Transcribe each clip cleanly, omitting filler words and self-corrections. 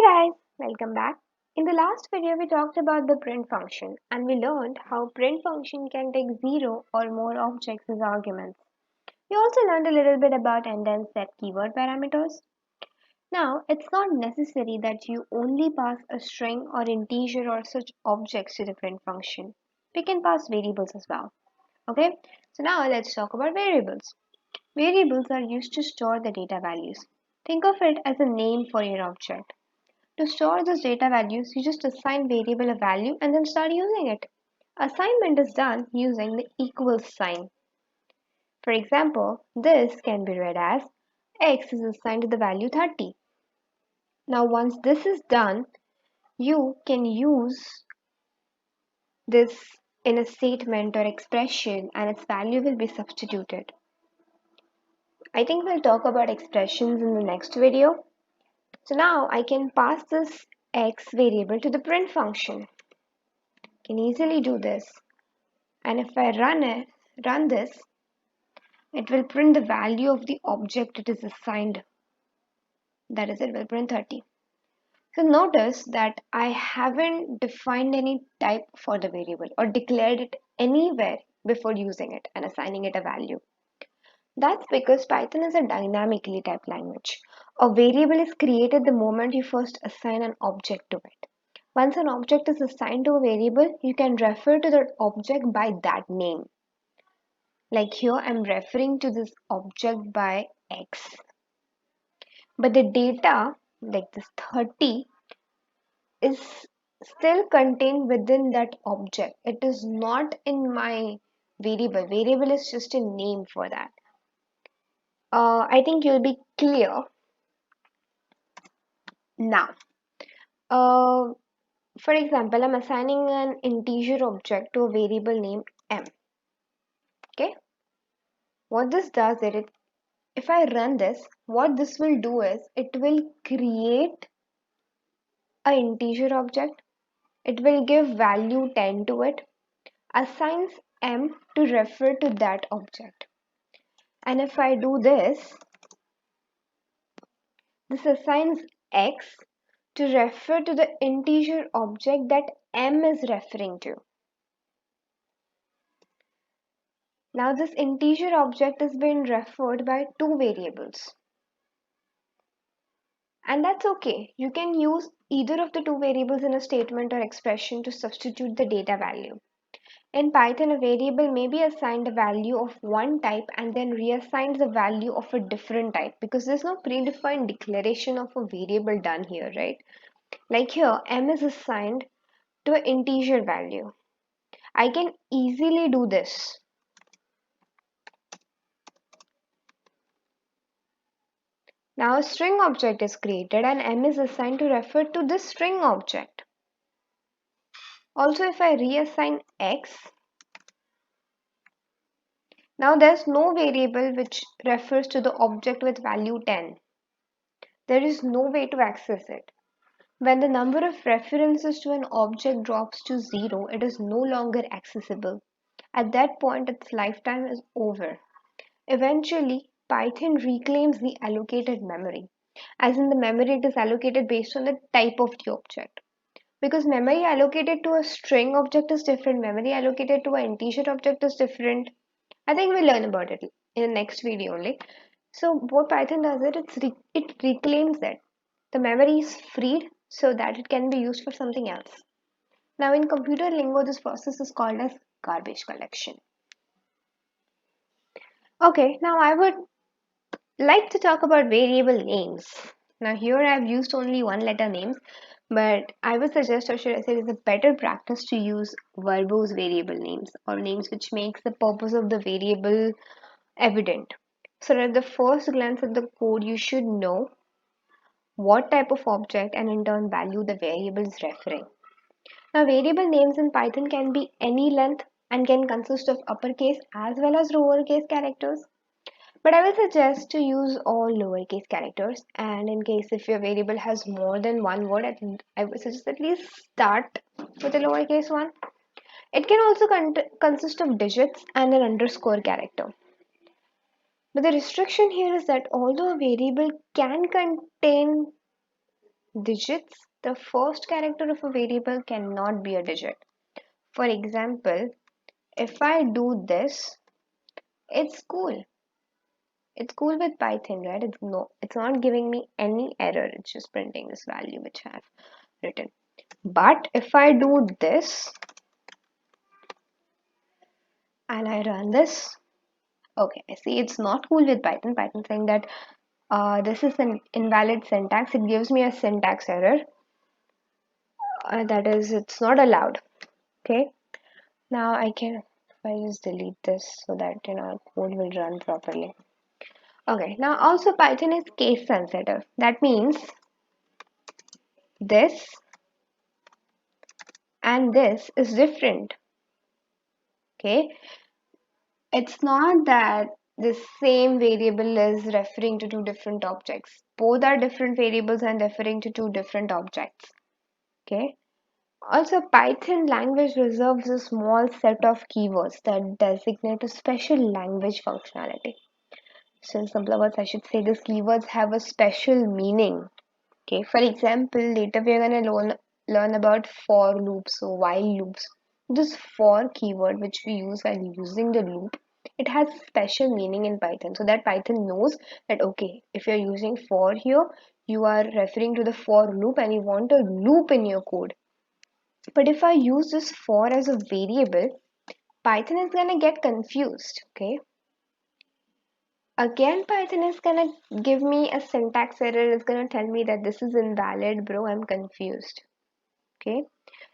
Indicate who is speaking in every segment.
Speaker 1: Guys, welcome back. In the last video we talked about the print function and we learned how print function can take 0 or more objects as arguments. We also learned a little bit about and then set keyword parameters. Now, it's not necessary that you only pass a string or integer or such objects to the print function. We can pass variables as well. Okay, so now let's talk about variables. Variables are used to store the data values. Think of it as a name for your object. To store those data values, you just assign variable a value and then start using it. Assignment is done using the equals sign. For example, this can be read as x is assigned to the value 30. Now once this is done, you can use this in a statement or expression and its value will be substituted. I think we'll talk about expressions in the next video. So now I can pass this x variable to the print function. Can easily do this, and if I run this, it will print the value of the object it is assigned. That is, it will print 30. So notice that I haven't defined any type for the variable or declared it anywhere before using it and assigning it a value. That's because Python is a dynamically typed language. A variable is created the moment you first assign an object to it. Once an object is assigned to a variable, you can refer to that object by that name. Like here, I'm referring to this object by x. But the data, like this 30, is still contained within that object. It is not in my variable. Variable is just a name for that. I think you'll be clear now. For example, I'm assigning an integer object to a variable named m. Okay. What this does is if I run this, what this will do is it will create an integer object. It will give value 10 to it, assigns m to refer to that object. And if I do this assigns x to refer to the integer object that m is referring to. Now this integer object is being referred by two variables. And that's okay. You can use either of the two variables in a statement or expression to substitute the data value. In Python, a variable may be assigned a value of one type and then reassigned the value of a different type because there's no predefined declaration of a variable done here, right? Like here, m is assigned to an integer value. I can easily do this. Now a string object is created and m is assigned to refer to this string object. Also, if I reassign x, now there's no variable which refers to the object with value 10. There is no way to access it. When the number of references to an object drops to 0, it is no longer accessible. At that point, its lifetime is over. Eventually, Python reclaims the allocated memory, as in the memory it is allocated based on the type of the object. Because memory allocated to a string object is different, memory allocated to an integer object is different. I think we'll learn about it in the next video only. So what Python does it reclaims it. The memory is freed so that it can be used for something else. Now in computer lingo, this process is called as garbage collection. Okay, now I would like to talk about variable names. Now here I have used only one letter names, but I would suggest, or should I say, it's a better practice to use verbose variable names or names which makes the purpose of the variable evident. So at the first glance at the code, you should know what type of object and in turn value the variable is referring. Now variable names in Python can be any length and can consist of uppercase as well as lowercase characters. But I will suggest to use all lowercase characters, and in case if your variable has more than one word, I would suggest at least start with a lowercase one. It can also consist of digits and an underscore character. But the restriction here is that although a variable can contain digits, the first character of a variable cannot be a digit. For example, if I do this, it's cool. It's cool with Python, right? It's not giving me any error. It's just printing this value which I have written. But if I do this and I run this, okay, I see it's not cool with Python. Python saying that this is an invalid syntax. It gives me a syntax error. That is, it's not allowed. Okay. Now I can, if I just delete this so that code will run properly. Okay. Now also Python is case sensitive. That means this and this is different. Okay. It's not that the same variable is referring to two different objects. Both are different variables and referring to two different objects. Okay. Also, Python language reserves a small set of keywords that designate a special language functionality. So in simpler words, I should say these keywords have a special meaning. Okay, for example, later we are going to learn about for loops or while loops. This for keyword which we use while using the loop, it has special meaning in Python, so that Python knows that okay, if you're using for here, you are referring to the for loop and you want a loop in your code. But if I use this for as a variable, Python is going to get confused. Okay, again Python is going to give me a syntax error. It's going to tell me that this is invalid, bro, I'm confused. Okay,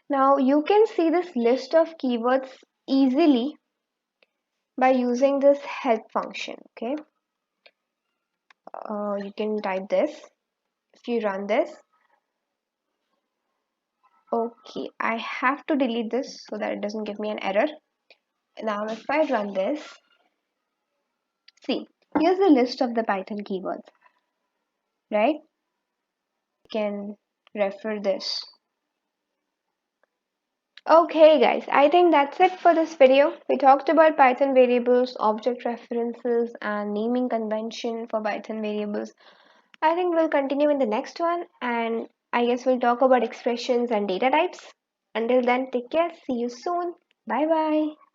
Speaker 1: now you can see this list of keywords easily by using this help function. Okay, you can type this. If you run this, okay, I have to delete this so that it doesn't give me an error. Now if I run this, see, here's the list of the Python keywords, right? You can refer this. Okay guys, I think that's it for this video. We talked about Python variables, object references, and naming convention for Python variables. I think we'll continue in the next one, and I guess we'll talk about expressions and data types. Until then, take care. See you soon. Bye bye.